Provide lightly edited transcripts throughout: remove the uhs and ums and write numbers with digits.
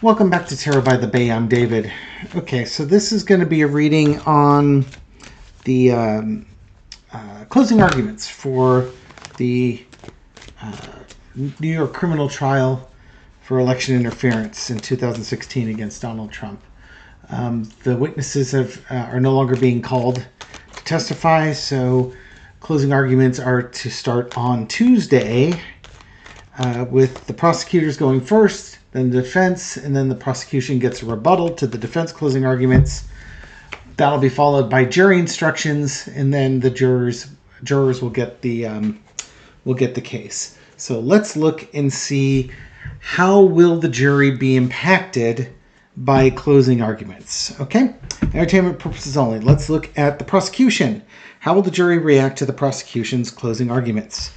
Welcome back to Tarot by the Bay. I'm David. Okay, so this is going to be a reading on the closing arguments for the New York criminal trial for election interference in 2016 against Donald Trump. The witnesses are no longer being called to testify, so closing arguments are to start on Tuesday, with the prosecutors going first, then the defense, and then the prosecution gets a rebuttal to the defense closing arguments. That'll be followed by jury instructions, and then the jurors will get the case. So let's look and see, how will the jury be impacted by closing arguments? Okay, entertainment purposes only. Let's look at the prosecution. How will the jury react to the prosecution's closing arguments?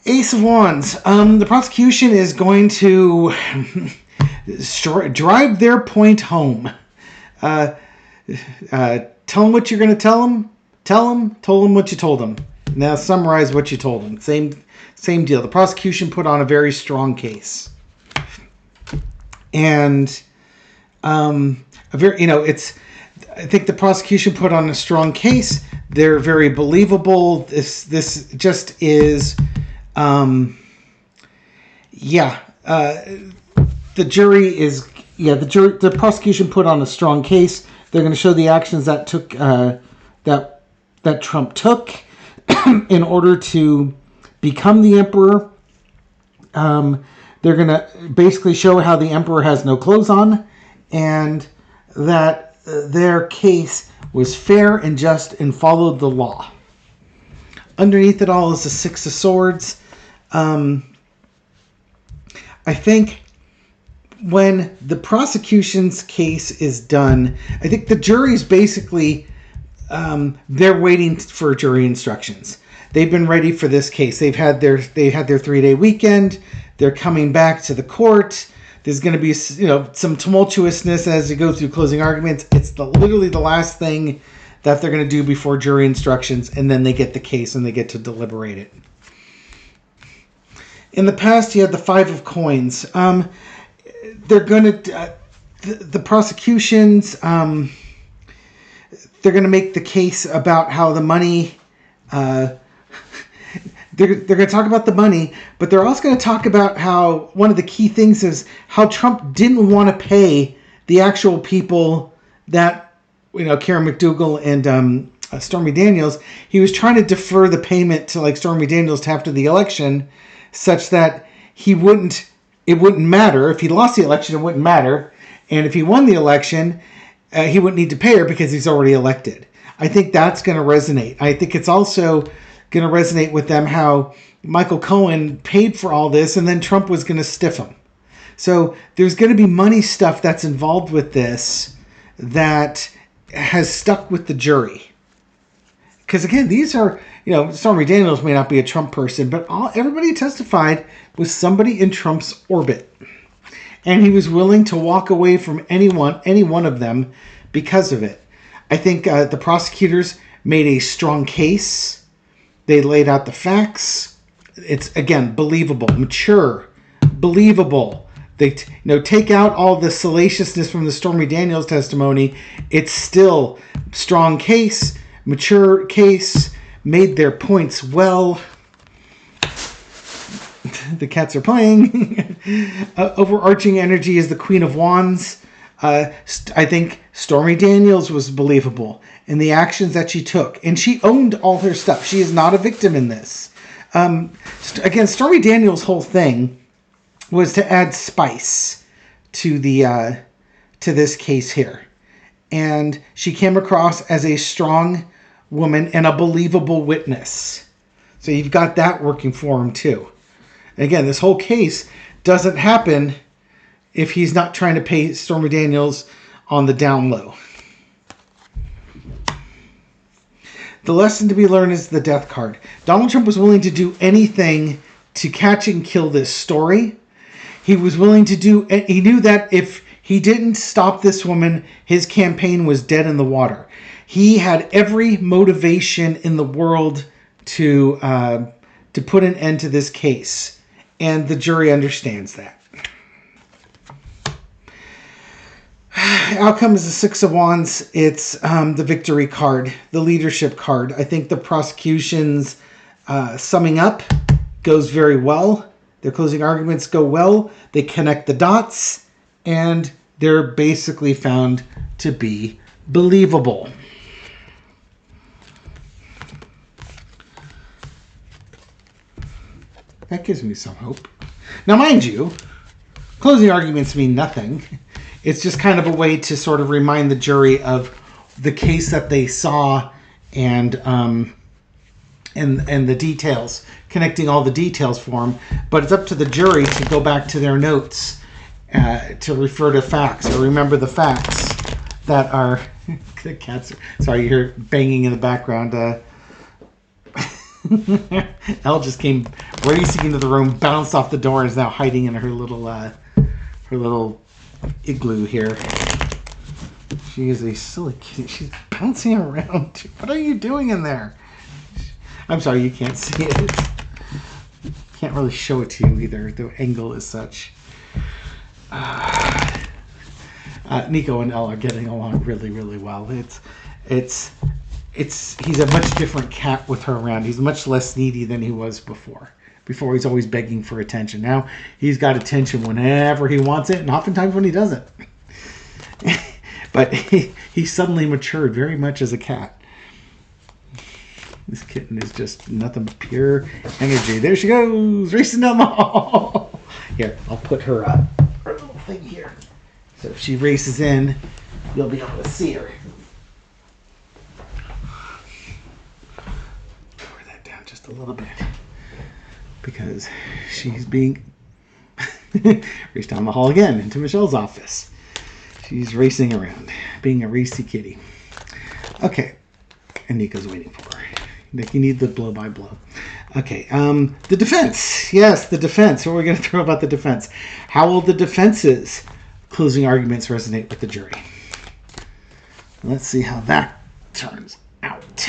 Ace of Wands. The prosecution is going to drive their point home. Tell them what you're going to tell them. Told them what you told them. Now summarize what you told them. Same deal. The prosecution put on a very strong case, and I think the prosecution put on a strong case. They're very believable. This just is. The prosecution put on a strong case. They're going to show the actions that Trump took in order to become the emperor. They're going to basically show how the emperor has no clothes on, and that their case was fair and just and followed the law. Underneath it all is the Six of Swords. I think when the prosecution's case is done, I think the jury's basically, they're waiting for jury instructions. They've been ready for this case. They had their 3-day weekend. They're coming back to the court. There's going to be, some tumultuousness as you go through closing arguments. It's literally the last thing that they're going to do before jury instructions, and then they get the case and they get to deliberate it. In the past, you had the Five of Coins. They're going to, the prosecutions, they're going to make the case about how the money, they're going to talk about the money, but they're also going to talk about how one of the key things is how Trump didn't want to pay the actual people that, Karen McDougal and Stormy Daniels. He was trying to defer the payment to Stormy Daniels to after the election, such that it wouldn't matter. If he lost the election, it wouldn't matter. And if he won the election, he wouldn't need to pay her because he's already elected. I think that's going to resonate. I think it's also going to resonate with them how Michael Cohen paid for all this, and then Trump was going to stiff him. So there's going to be money stuff that's involved with this that has stuck with the jury. Because again, these are, Stormy Daniels may not be a Trump person, but everybody testified was somebody in Trump's orbit. And he was willing to walk away from any one of them because of it. I think the prosecutors made a strong case. They laid out the facts. It's, again, believable, mature, believable. They take out all the salaciousness from the Stormy Daniels testimony. It's still strong case, mature case, made their points well. The cats are playing. Overarching energy is the Queen of Wands. I think Stormy Daniels was believable in the actions that she took, and she owned all her stuff. She is not a victim in this. Again, Stormy Daniels' whole thing was to add spice to this case here, and she came across as a strong woman and a believable witness. So you've got that working for him too. And again, this whole case doesn't happen if he's not trying to pay Stormy Daniels on the down low. The lesson to be learned is the death card. Donald Trump was willing to do anything to catch and kill this story. He was willing to he knew that if he didn't stop this woman, his campaign was dead in the water. He had every motivation in the world to put an end to this case. And the jury understands that. outcome is the Six of Wands. It's the victory card, the leadership card. I think the prosecution's summing up goes very well. Their closing arguments go well. They connect the dots, and they're basically found to be believable. That gives me some hope. Now, mind you, closing arguments mean nothing. It's just kind of a way to sort of remind the jury of the case that they saw and the details, connecting all the details for them. But it's up to the jury to go back to their notes, to refer to facts or remember the facts that are. The cats. Sorry, you hear banging in the background. Elle just came racing into the room, bounced off the door, and is now hiding in her little igloo here. She is a silly kitty. She's bouncing around. What are you doing in there? I'm sorry, you can't see it. Can't really show it to you either. The angle is such. Nico and Elle are getting along really, really well. He's a much different cat with her around. He's much less needy than he was before. Before, he's always begging for attention. Now he's got attention whenever he wants it, and oftentimes when he doesn't. But he suddenly matured very much as a cat. This kitten is just nothing but pure energy. There she goes, racing down the hall. Here, I'll put her little thing here. So if she races in, you'll be able to see her. Lower that down just a little bit. Because she's being raced down the hall again into Michelle's office. She's racing around, being a racy kitty. Okay, and Nico's waiting for her. Like, you need the blow-by-blow. Okay, the defense. Yes, the defense. What are we going to throw about the defense? How will the defense's closing arguments resonate with the jury? Let's see how that turns out.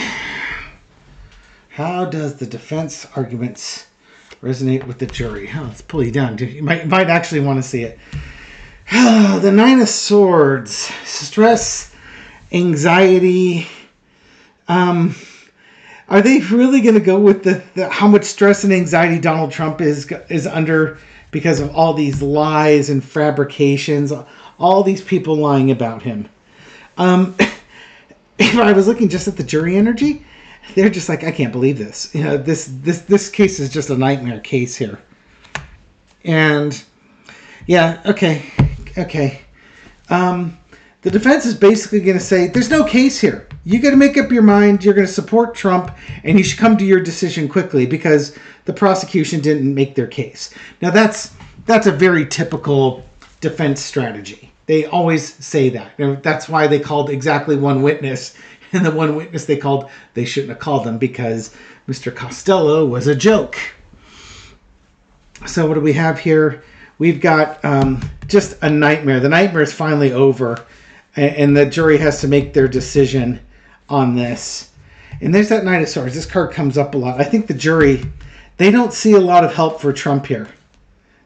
How does the defense arguments resonate with the jury? Oh, let's pull you down. You might actually want to see it. The Nine of Swords. Stress, anxiety. Are they really going to go with the how much stress and anxiety Donald Trump is under because of all these lies and fabrications, all these people lying about him? If I was looking just at the jury energy, they're just like, I can't believe this. You know, this case is just a nightmare case here. And yeah, okay. The defense is basically going to say, there's no case here. You got to make up your mind. You're going to support Trump, and you should come to your decision quickly because the prosecution didn't make their case. Now, that's a very typical defense strategy. They always say that. That's why they called exactly one witness, and the one witness they shouldn't have called them because Mr. Costello was a joke. So what do we have here? We've got just a nightmare. The nightmare is finally over, and the jury has to make their decision on this. And there's that Knight of Swords. This card comes up a lot. I think the jury, they don't see a lot of help for Trump here.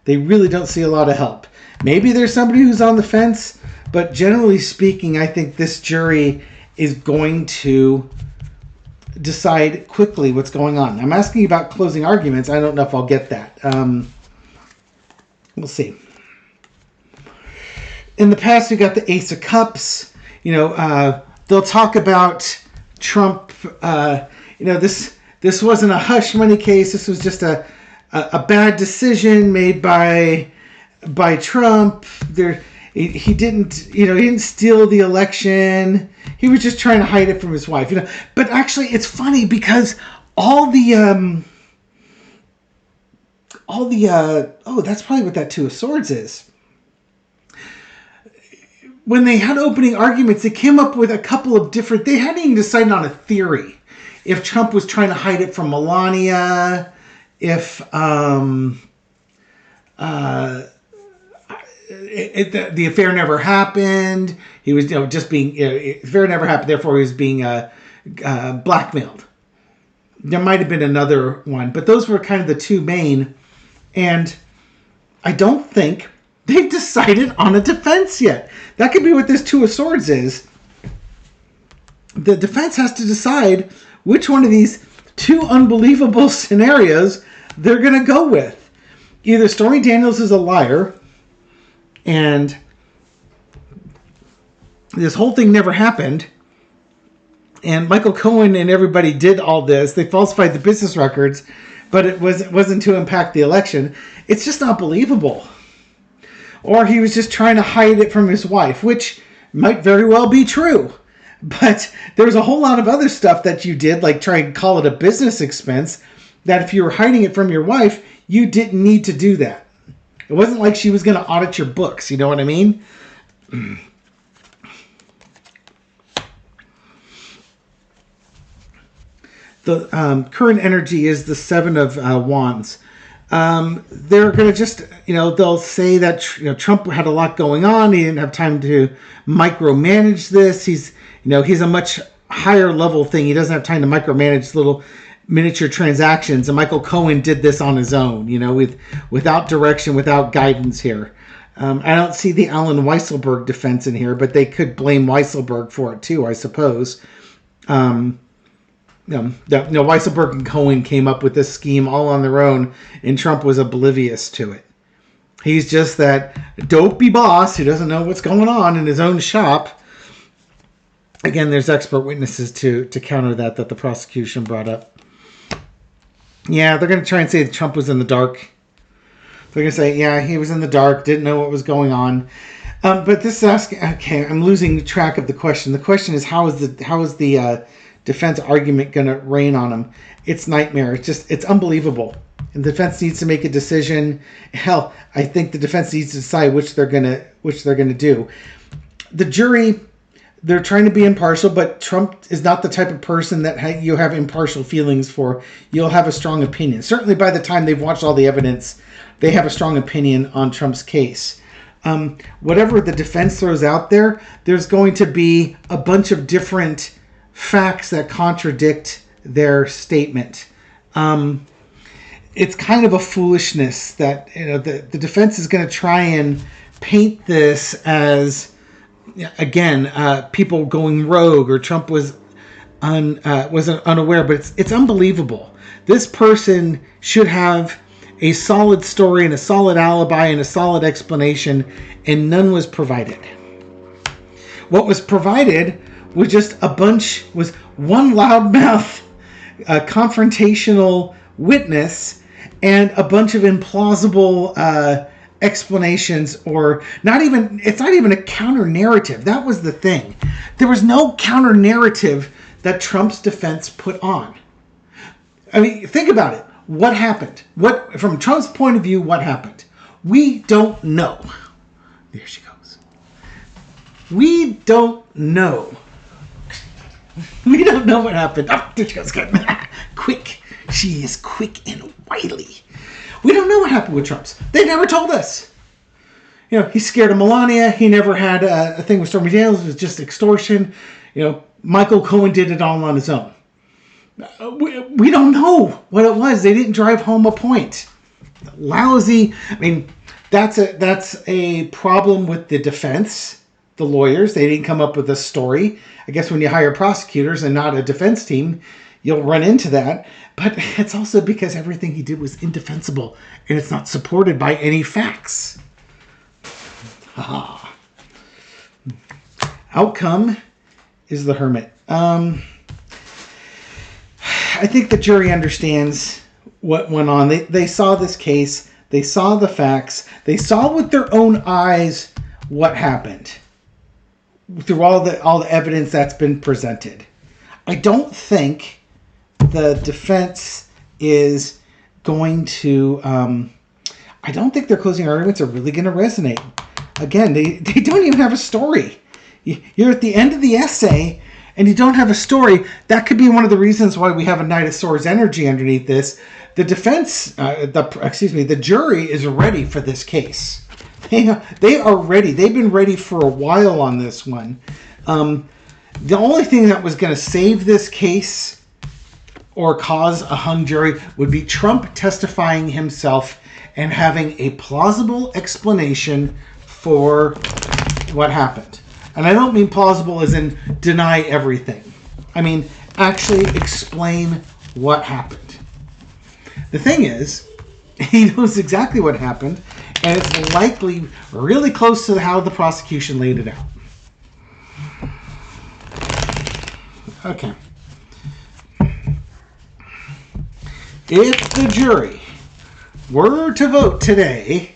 They really don't see a lot of help. Maybe there's somebody who's on the fence, but generally speaking, I think this jury is going to decide quickly what's going on. I'm asking about closing arguments. I don't know if I'll get that. We'll see. In the past, we got the Ace of Cups. They'll talk about Trump. This wasn't a hush money case. This was just a bad decision made by Trump. He didn't steal the election. He was just trying to hide it from his wife. But actually, it's funny because that's probably what that Two of Swords is. When they had opening arguments, they came up with a couple of different... They hadn't even decided on a theory. If Trump was trying to hide it from Melania, if the affair never happened, he was just being... the affair never happened, therefore he was being blackmailed. There might have been another one, but those were kind of the two main. And I don't think they've decided on a defense yet. That could be what this Two of Swords is. The defense has to decide which one of these two unbelievable scenarios they're going to go with. Either Stormy Daniels is a liar and this whole thing never happened, and Michael Cohen and everybody did all this. They falsified the business records, but it wasn't to impact the election. It's just not believable. Or he was just trying to hide it from his wife, which might very well be true. But there's a whole lot of other stuff that you did, like try and call it a business expense, that if you were hiding it from your wife, you didn't need to do that. It wasn't like she was going to audit your books. You know what I mean? The current energy is the Seven of Wands. They're going to just, they'll say that Trump had a lot going on. He didn't have time to micromanage this. He's a much higher level thing. He doesn't have time to micromanage little miniature transactions. And Michael Cohen did this on his own, without direction, without guidance here. I don't see the Alan Weisselberg defense in here, but they could blame Weisselberg for it too, I suppose. Weisselberg and Cohen came up with this scheme all on their own, and Trump was oblivious to it. He's just that dopey boss who doesn't know what's going on in his own shop. Again, there's expert witnesses to counter that the prosecution brought up. Yeah, they're going to try and say that Trump was in the dark. They're going to say, yeah, he was in the dark, didn't know what was going on. But this is asking, okay, I'm losing track of the question. The question is, how is the defense argument going to rain on him? It's nightmare. It's unbelievable. And the defense needs to make a decision. Hell, I think the defense needs to decide which they're going to do. The jury, they're trying to be impartial, but Trump is not the type of person that you have impartial feelings for. You'll have a strong opinion. Certainly by the time they've watched all the evidence, they have a strong opinion on Trump's case. Whatever the defense throws out there, there's going to be a bunch of different facts that contradict their statement. It's kind of a foolishness that the defense is going to try and paint this as, again, people going rogue or Trump wasn't unaware, but it's unbelievable. This person should have a solid story and a solid alibi and a solid explanation, and none was provided. What was provided was just was one loudmouth, confrontational witness and a bunch of implausible explanations, or it's not even a counter narrative. That was the thing. There was no counter narrative that Trump's defense put on. I mean, think about it. What happened? From Trump's point of view, what happened? We don't know. There she goes. We don't know. We don't know what happened. Oh, there she goes. Quick. She is quick and wily. We don't know what happened with Trump's. They never told us. He's scared of Melania. He never had a thing with Stormy Daniels. It was just extortion. Michael Cohen did it all on his own. We don't know what it was. They didn't drive home a point. Lousy. I mean, that's a problem with the defense, the lawyers. They didn't come up with a story. I guess when you hire prosecutors and not a defense team, you'll run into that. But it's also because everything he did was indefensible and it's not supported by any facts. Outcome is the Hermit. I think the jury understands what went on. They saw this case. They saw the facts. They saw with their own eyes what happened through all the evidence that's been presented. I don't think the defense is going to... I don't think their closing arguments are really going to resonate. Again, they don't even have a story. You're at the end of the essay and you don't have a story. That could be one of the reasons why we have a Knight of Swords energy underneath this. The defense, the jury is ready for this case. They are ready. They've been ready for a while on this one. The only thing that was going to save this case or cause a hung jury would be Trump testifying himself and having a plausible explanation for what happened. And I don't mean plausible as in deny everything. I mean actually explain what happened. The thing is, he knows exactly what happened, and it's likely really close to how the prosecution laid it out. Okay. If the jury were to vote today,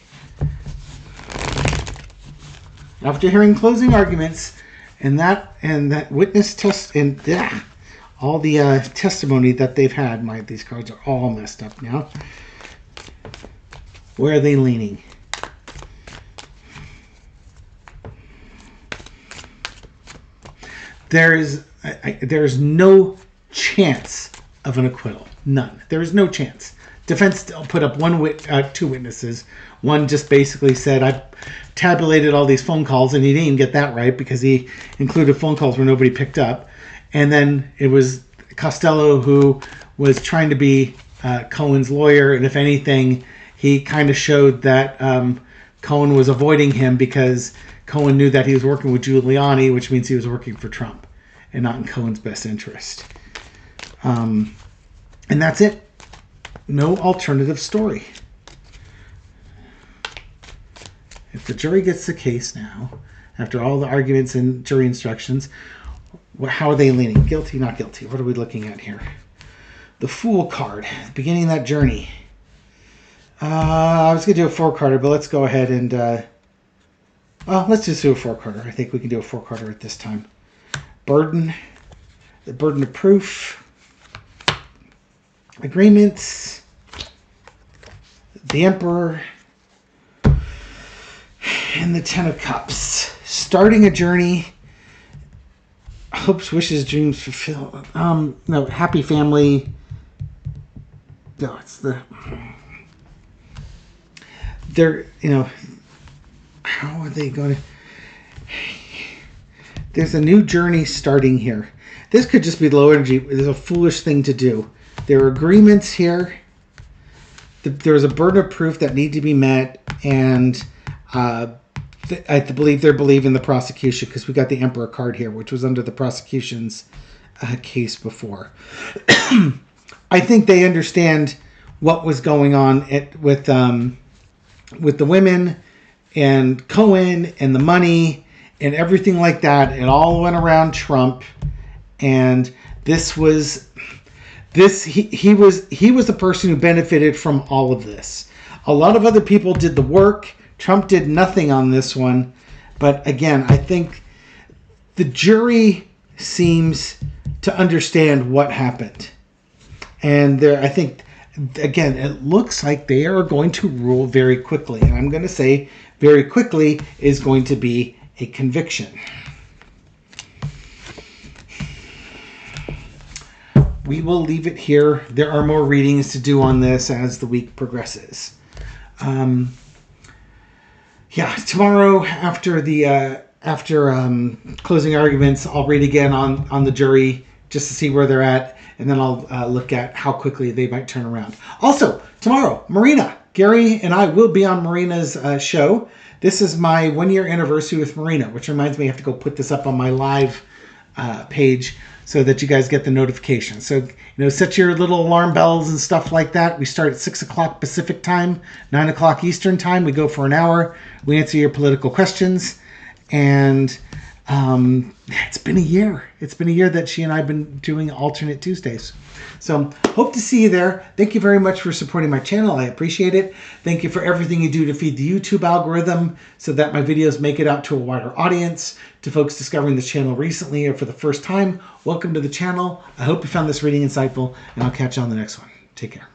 after hearing closing arguments and that witness test and all the testimony that they've had, these cards are all messed up now. Where are they leaning? There is no chance of an acquittal. None. There is no chance. Defense put up two witnesses. One just basically said, I tabulated all these phone calls, and he didn't even get that right because he included phone calls where nobody picked up. And then it was Costello who was trying to be Cohen's lawyer, and if anything, he kind of showed that Cohen was avoiding him because Cohen knew that he was working with Giuliani, which means he was working for Trump and not in Cohen's best interest. And that's it. No alternative story. If the jury gets the case now, after all the arguments and jury instructions, how are they leaning? Guilty, not guilty? What are we looking at here? The Fool card, beginning that journey. I was going to do a four-carder, but let's go ahead and... let's just do a four-carder. I think we can do a four-carder at this time. Burden. The burden of proof. Agreements. The Emperor. And the Ten of Cups. Starting a journey. Hopes, wishes, dreams fulfilled. No, happy family. No, it's the... They're, how are they going to... There's a new journey starting here. This could just be low energy. It's a foolish thing to do. There are agreements here. There's a burden of proof that need to be met, and I believe they're believing the prosecution because we got the Emperor card here, which was under the prosecution's case before. I think they understand what was going on with the women and Cohen and the money and everything like that. It all went around Trump, and he was the person who benefited from all of this. A lot of other people did the work. Trump did nothing on this one. But again, I think the jury seems to understand what happened. And I think, again, it looks like they are going to rule very quickly. And I'm going to say very quickly is going to be a conviction. We will leave it here. There are more readings to do on this as the week progresses. Tomorrow after closing arguments, I'll read again on the jury just to see where they're at, and then I'll look at how quickly they might turn around. Also, tomorrow, Marina. Gary and I will be on Marina's show. This is my 1-year anniversary with Marina, which reminds me I have to go put this up on my live page so that you guys get the notification. So, set your little alarm bells and stuff like that. We start at 6 o'clock Pacific time, 9 o'clock Eastern time. We go for an hour. We answer your political questions. And it's been a year. It's been a year that she and I have been doing alternate Tuesdays. So hope to see you there. Thank you very much for supporting my channel. I appreciate it. Thank you for everything you do to feed the YouTube algorithm so that my videos make it out to a wider audience. To folks discovering this channel recently or for the first time, welcome to the channel. I hope you found this reading insightful, and I'll catch you on the next one. Take care.